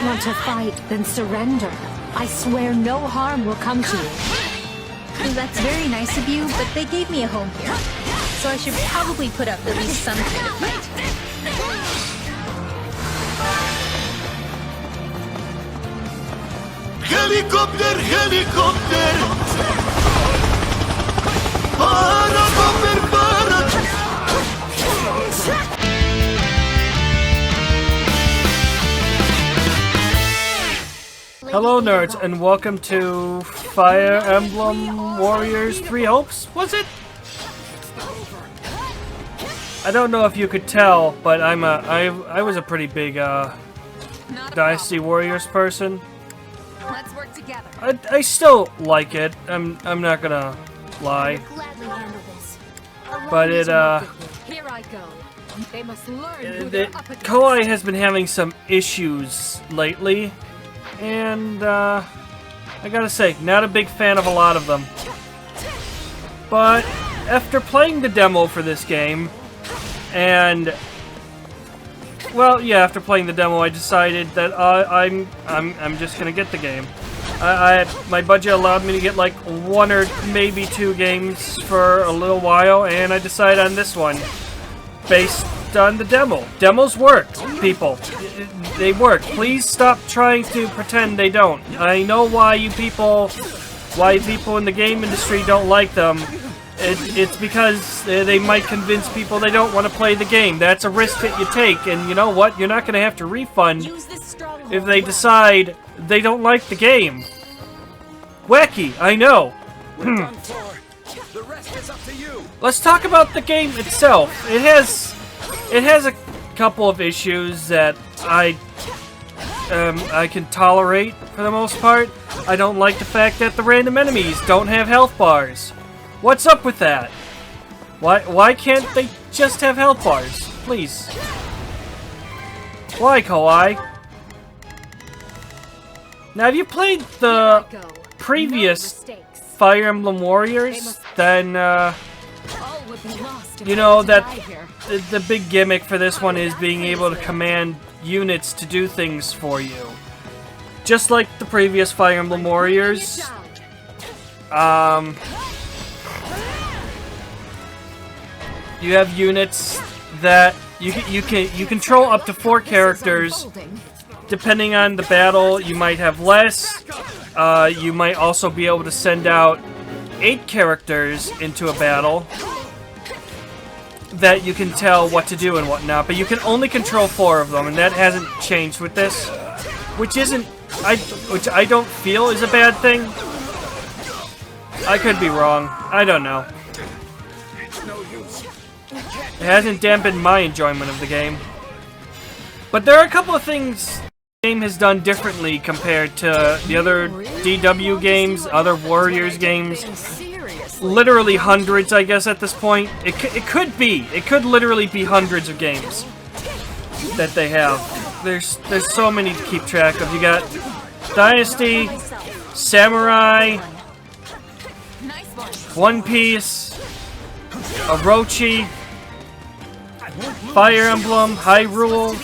want to fight, then surrender. I swear no harm will come to you. That's very nice of you, but they gave me a home here. So I should probably put up at least some kind of fight. Helicopter, helicopter! Para, para! Hello nerds, and welcome to Fire Emblem Warriors 3 Hopes, was it? I don't know if you could tell, but I was a pretty big Dynasty Warriors person. Let's work together. I still like it. I'm not gonna lie. Gladly handle this. But it Here I go. They must learn who they're up against. Kawaii has been having some issues lately, and I gotta say, not a big fan of a lot of them. But after playing the demo for this game, and well, yeah, after playing the demo, I decided that I'm just gonna get the game. My budget allowed me to get like 1 or maybe 2 games for a little while, and I decided on this one based on the demo. Demos work, people. They work. Please stop trying to pretend they don't. I know why people in the game industry don't like them. It's because they might convince people they don't want to play the game. That's a risk that you take, and you know what? You're not going to have to refund if they decide they don't like the game. Wacky, I know. The rest is up to you. Let's talk about the game itself. It has a couple of issues that I can tolerate for the most part. I don't like the fact that the random enemies don't have health bars. What's up with that? Why can't they just have health bars? Please. Why, Kawaii? Now, have you played the previous Fire Emblem Warriors? Then, you know that the big gimmick for this one is being able to command units to do things for you. Just like the previous Fire Emblem Warriors. You have units that you control up to 4 characters. Depending on the battle, you might have less. You might also be able to send out 8 characters into a battle that you can tell what to do and whatnot. But you can only control 4 of them, and that hasn't changed with this, which I don't feel is a bad thing. I could be wrong. I don't know. It hasn't dampened my enjoyment of the game. But there are a couple of things the game has done differently compared to the other DW games, other Warriors games. Literally hundreds, I guess, at this point. It could literally be hundreds of games that they have. There's so many to keep track of. You got Dynasty, Samurai, One Piece, Orochi, Fire Emblem, Hyrule,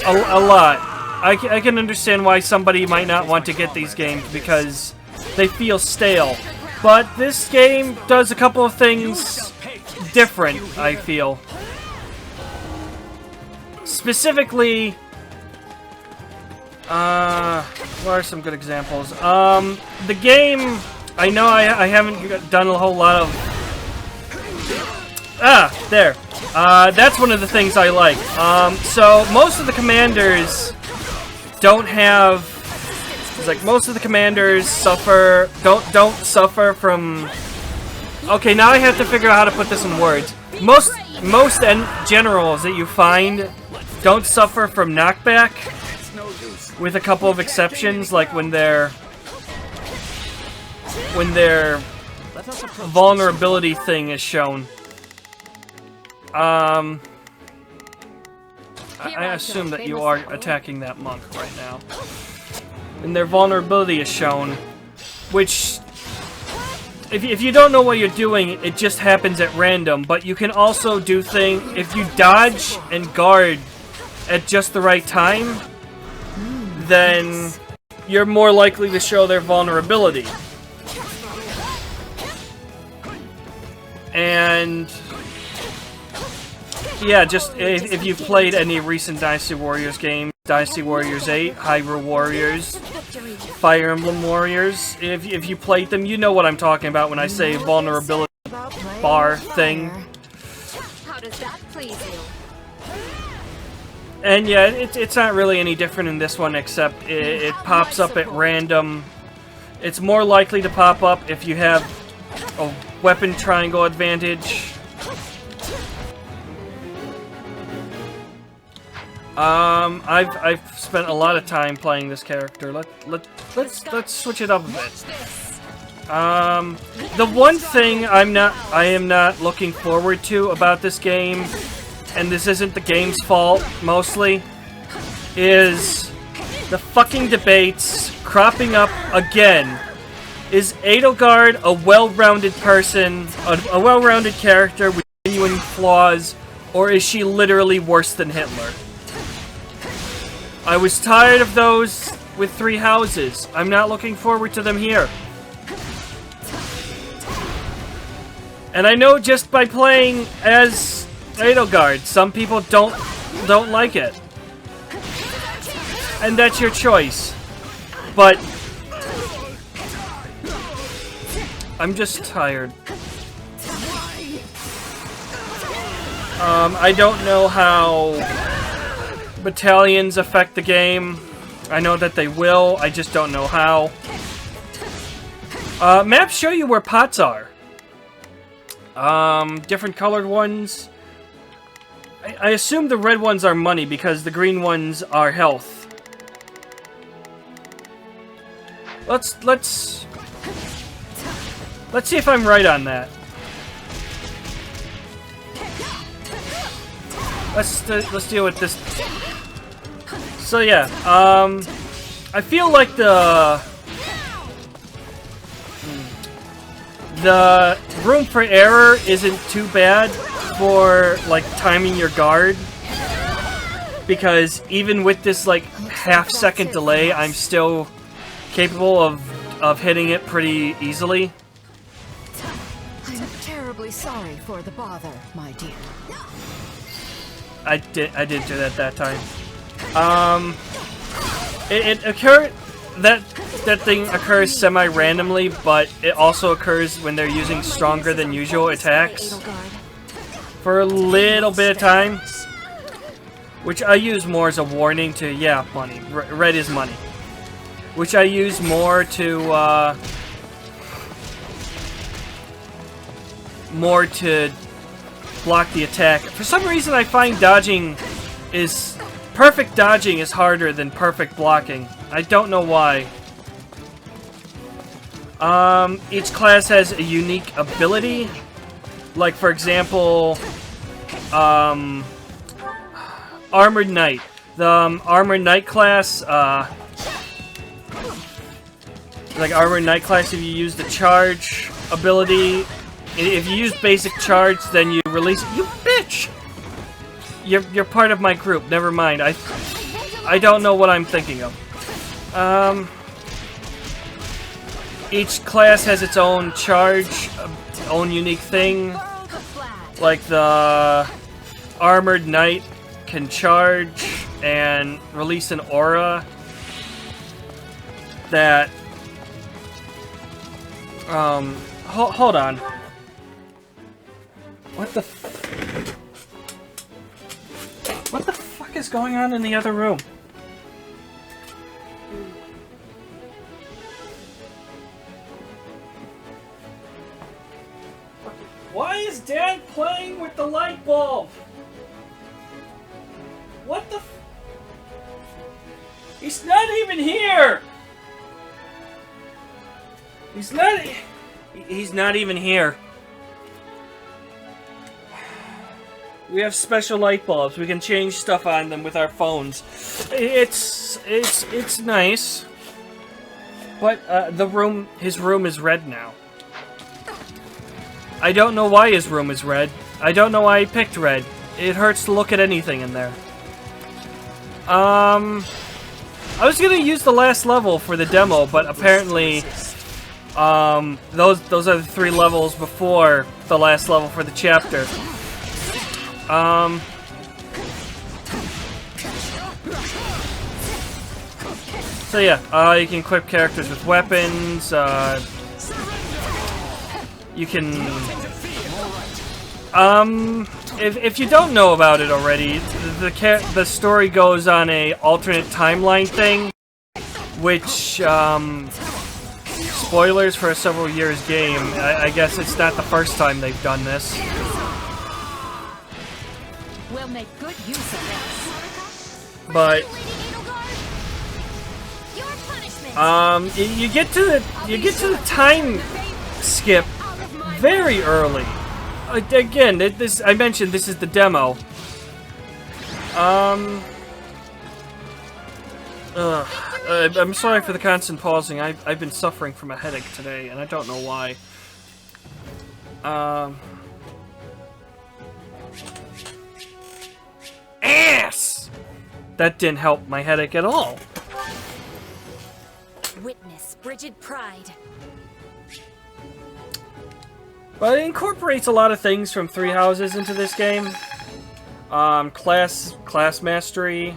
a lot. I can understand why somebody might not want to get these games because they feel stale. But this game does a couple of things different, I feel. Specifically, what are some good examples? The game, I know I haven't done a whole lot of... there. That's one of the things I like. So most of the commanders don't have... It's like most of the commanders don't suffer from... Okay, now I have to figure out how to put this in words. Most generals that you find don't suffer from knockback, with a couple of exceptions, like when their vulnerability thing is shown. I assume that you are attacking that monk right now. And their vulnerability is shown, which, if you don't know what you're doing, it just happens at random, but you can also do things, if you dodge and guard at just the right time, then you're more likely to show their vulnerability. And yeah, just if you've played any recent Dynasty Warriors games, Dynasty Warriors 8, Hyrule Warriors, Fire Emblem Warriors, if you played them, you know what I'm talking about when I say vulnerability bar thing. How does that please you? And yeah, it's not really any different in this one, except it pops up at random. It's more likely to pop up if you have a weapon triangle advantage. I've spent a lot of time playing this character. Let's switch it up a bit. The one thing I am not looking forward to about this game, and this isn't the game's fault mostly, is the fucking debates cropping up again. Is Edelgard a well-rounded person, a well-rounded character with genuine flaws, or is she literally worse than Hitler? I was tired of those with Three Houses. I'm not looking forward to them here. And I know just by playing as Edelgard, some people don't like it. And that's your choice. But I'm just tired. I don't know how battalions affect the game. I know that they will, I just don't know how. Maps show you where pots are. Different colored ones. I assume the red ones are money because the green ones are health. Let's see if I'm right on that. Let's deal with this. So yeah, I feel like the room for error isn't too bad for like timing your guard, because even with this like half-second delay, I'm still capable of hitting it pretty easily. I'm terribly sorry for the bother, my dear. I did do that time. It occurred that thing occurs semi-randomly, but it also occurs when they're using stronger than usual attacks for a little bit of time, which I use more as a warning to, yeah, money. Red is money. Which I use more to block the attack. For some reason, I find perfect dodging is harder than perfect blocking. I don't know why. Each class has a unique ability. Like, for example, Armored Knight. The Armored Knight class, like Armored Knight class, if you use the charge ability, if you use basic charge, then you release. You bitch! You're part of my group. Never mind. I don't know what I'm thinking of. Each class has its own charge, own unique thing. Like the Armored Knight can charge and release an aura that hold on. What the fuck is going on in the other room? Why is Dad playing with the light bulb? What the He's not even here! He's not even here. We have special light bulbs. We can change stuff on them with our phones. It's nice. But his room is red now. I don't know why his room is red. I don't know why he picked red. It hurts to look at anything in there. I was gonna use the last level for the demo, but apparently, those are the 3 levels before the last level for the chapter. So yeah, you can equip characters with weapons, you can, if you don't know about it already, the story goes on a alternate timeline thing, which, spoilers for a several years game, I guess it's not the first time they've done this. We'll make good use of this. But you get to the time skip very early. Again, this I mentioned this is the demo. I'm sorry for the constant pausing. I've been suffering from a headache today, and I don't know why. Ass! That didn't help my headache at all. Witness frigid pride. But it incorporates a lot of things from Three Houses into this game. Class mastery,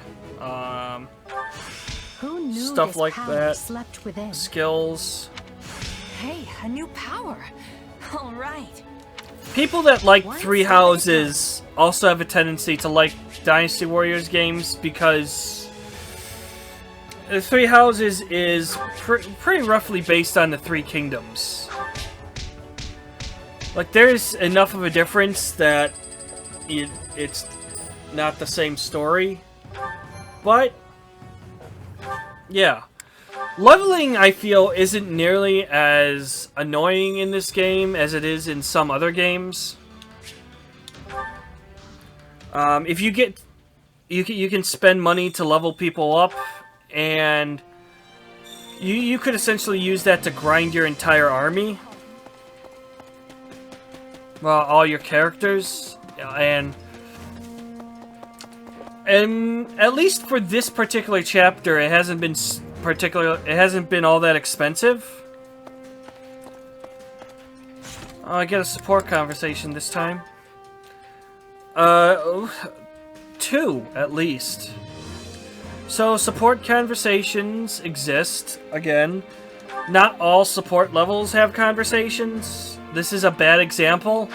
Who knew stuff this like power that. slept within? Skills. Hey, a new power. All right. People that like Three Houses also have a tendency to like Dynasty Warriors games because Three Houses is pretty roughly based on the Three Kingdoms. Like, there's enough of a difference that it's not the same story. But, yeah. Leveling, I feel, isn't nearly as annoying in this game as it is in some other games. If you get... You can spend money to level people up, and you could essentially use that to grind your entire army. Well, all your characters, and at least for this particular chapter, it hasn't been all that expensive. Oh, I get a support conversation this time. 2 at least. So support conversations exist. Again, not all support levels have conversations. This is a bad example.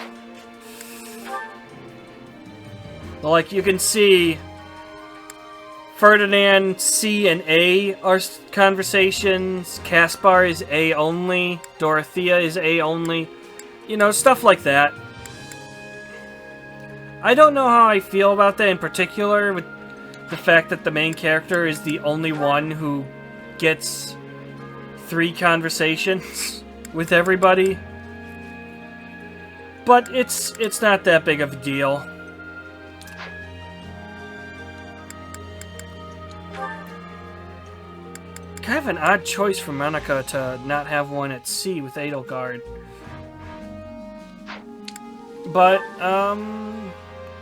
Like, you can see Ferdinand C and A are conversations, Caspar is A only, Dorothea is A only, you know, stuff like that. I don't know how I feel about that in particular, with the fact that the main character is the only one who gets 3 conversations with everybody. But it's not that big of a deal. Kind of an odd choice for Monica to not have one at sea with Edelgard. But,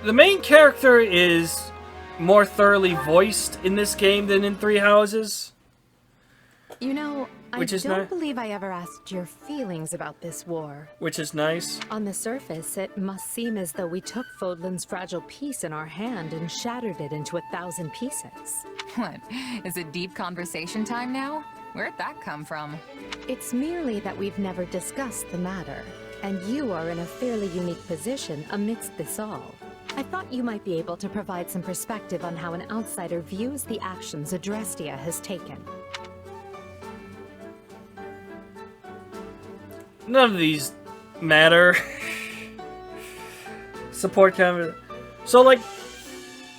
the main character is more thoroughly voiced in this game than in Three Houses. You know, I Which is don't believe I ever asked your feelings about this war. Which is nice. On the surface, it must seem as though we took Fodlan's fragile piece in our hand and shattered it into 1,000 pieces. What? Is it deep conversation time now? Where'd that come from? It's merely that we've never discussed the matter, and you are in a fairly unique position amidst this all. I thought you might be able to provide some perspective on how an outsider views the actions Adrestia has taken. None of these matter. Support conver- So, like,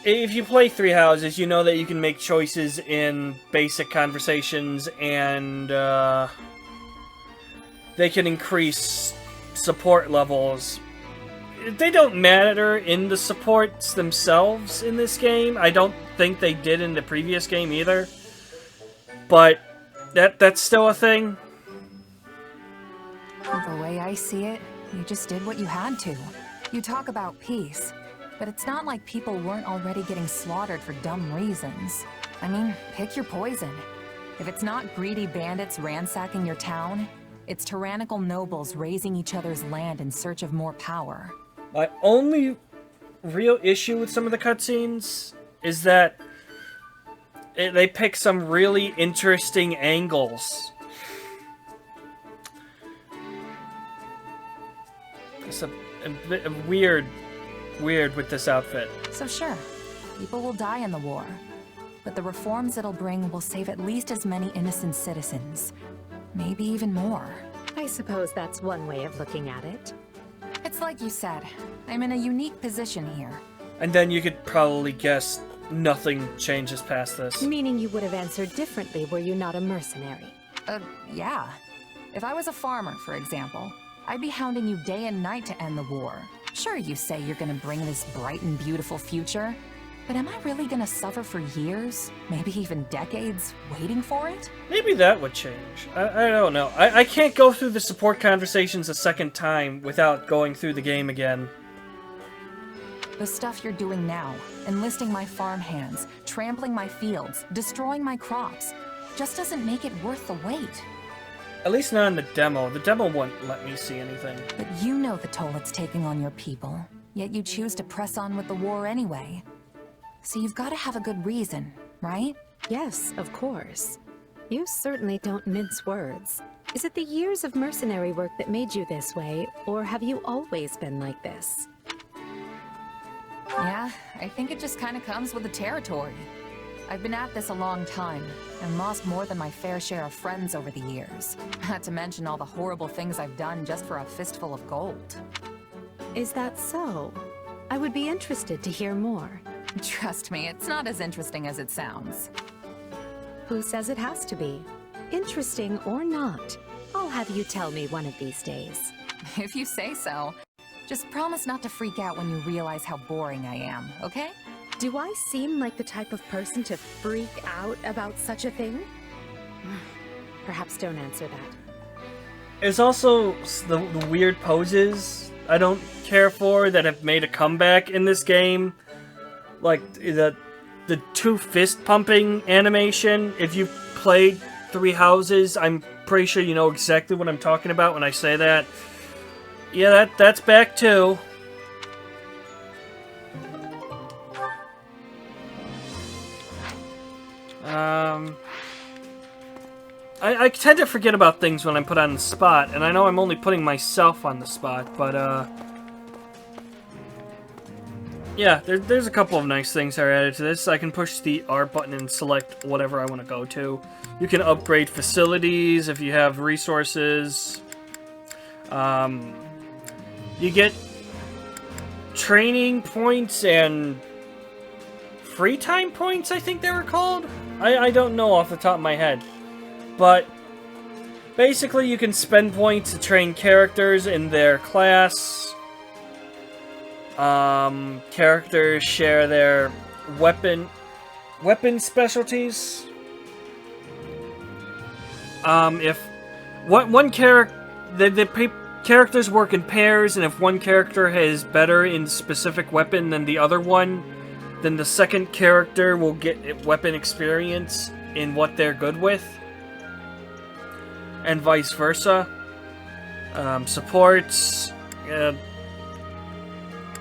if you play Three Houses, you know that you can make choices in basic conversations, and they can increase support levels. They don't matter in the supports themselves in this game. I don't think they did in the previous game either. But that's still a thing. The way I see it, you just did what you had to. You talk about peace. But it's not like people weren't already getting slaughtered for dumb reasons. I mean, pick your poison. If it's not greedy bandits ransacking your town, it's tyrannical nobles raising each other's land in search of more power. My only real issue with some of the cutscenes is that they pick some really interesting angles. It's a bit weird with this outfit. So sure, people will die in the war. But the reforms it'll bring will save at least as many innocent citizens. Maybe even more. I suppose that's one way of looking at it. It's like you said, I'm in a unique position here. And then you could probably guess nothing changes past this. Meaning you would have answered differently were you not a mercenary. Yeah. If I was a farmer, for example, I'd be hounding you day and night to end the war. Sure, you say you're gonna bring this bright and beautiful future, but am I really gonna suffer for years, maybe even decades, waiting for it? Maybe that would change. I don't know. I can't go through the support conversations a second time without going through the game again. The stuff you're doing now, enlisting my farm hands, trampling my fields, destroying my crops, just doesn't make it worth the wait. At least not in the demo. The demo won't let me see anything. But you know the toll it's taking on your people, yet you choose to press on with the war anyway. So you've got to have a good reason, right? Yes, of course. You certainly don't mince words. Is it the years of mercenary work that made you this way, or have you always been like this? Yeah, I think it just kind of comes with the territory. I've been at this a long time, and lost more than my fair share of friends over the years. Not to mention all the horrible things I've done just for a fistful of gold. Is that so? I would be interested to hear more. Trust me, it's not as interesting as it sounds. Who says it has to be? Interesting or not, I'll have you tell me one of these days. If you say so. Just promise not to freak out when you realize how boring I am, okay? Do I seem like the type of person to freak out about such a thing? Perhaps don't answer that. There's also the weird poses I don't care for that have made a comeback in this game. Like the two fist pumping animation. If you've played Three Houses, I'm pretty sure you know exactly what I'm talking about when I say that. Yeah, that's back too. I tend to forget about things when I'm put on the spot, and I know I'm only putting myself on the spot, but, yeah, there's a couple of nice things that are added to this. I can push the R button and select whatever I want to go to. You can upgrade facilities if you have resources. You get training points and free time points, I think they were called? I don't know off the top of my head. But basically you can spend points to train characters in their class. Characters share their weapon specialties. If one character, characters work in pairs, and if one character is better in specific weapon than the other one, then the second character will get weapon experience in what they're good with, and vice versa. Supports,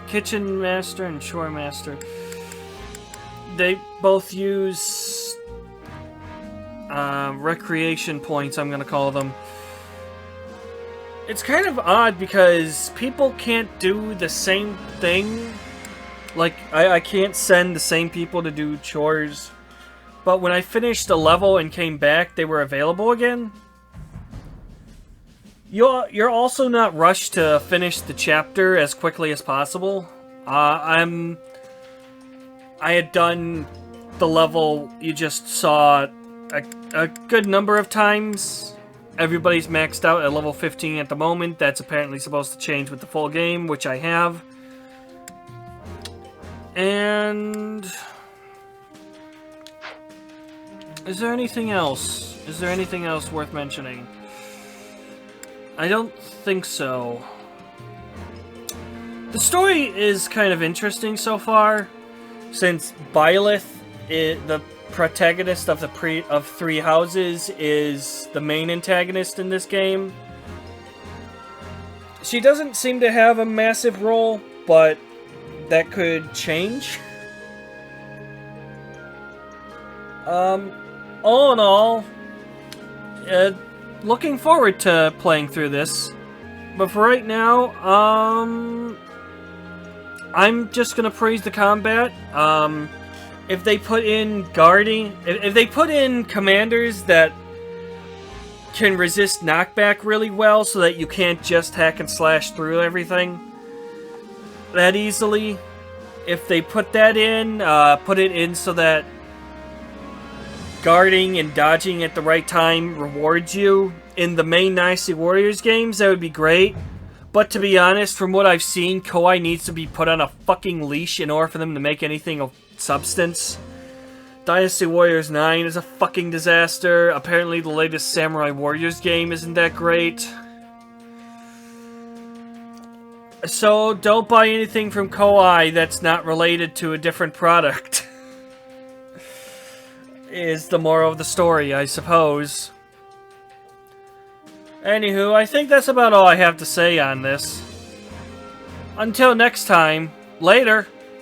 Kitchen Master and Chore Master, they both use recreation points, I'm gonna call them. It's kind of odd because people can't do the same thing. Like, I can't send the same people to do chores. But when I finished a level and came back, they were available again. You're also not rushed to finish the chapter as quickly as possible. I had done the level you just saw a good number of times. Everybody's maxed out at level 15 at the moment. That's apparently supposed to change with the full game, which I have. And is there anything else? Is there anything else worth mentioning? I don't think so. The story is kind of interesting so far, since Byleth, the protagonist of of Three Houses, is the main antagonist in this game. She doesn't seem to have a massive role, but that could change. All in all, looking forward to playing through this. But for right now, I'm just gonna praise the combat. If they put in guarding, if they put in commanders that can resist knockback really well, so that you can't just hack and slash through everything that easily. If they put that in, put it in so that guarding and dodging at the right time rewards you in the main Dynasty Warriors games, that would be great. But to be honest, from what I've seen, Koei needs to be put on a fucking leash in order for them to make anything of substance. Dynasty Warriors 9 is a fucking disaster. Apparently the latest Samurai Warriors game isn't that great. So don't buy anything from Koei that's not related to a different product. Is the moral of the story, I suppose. Anywho, I think that's about all I have to say on this. Until next time, later!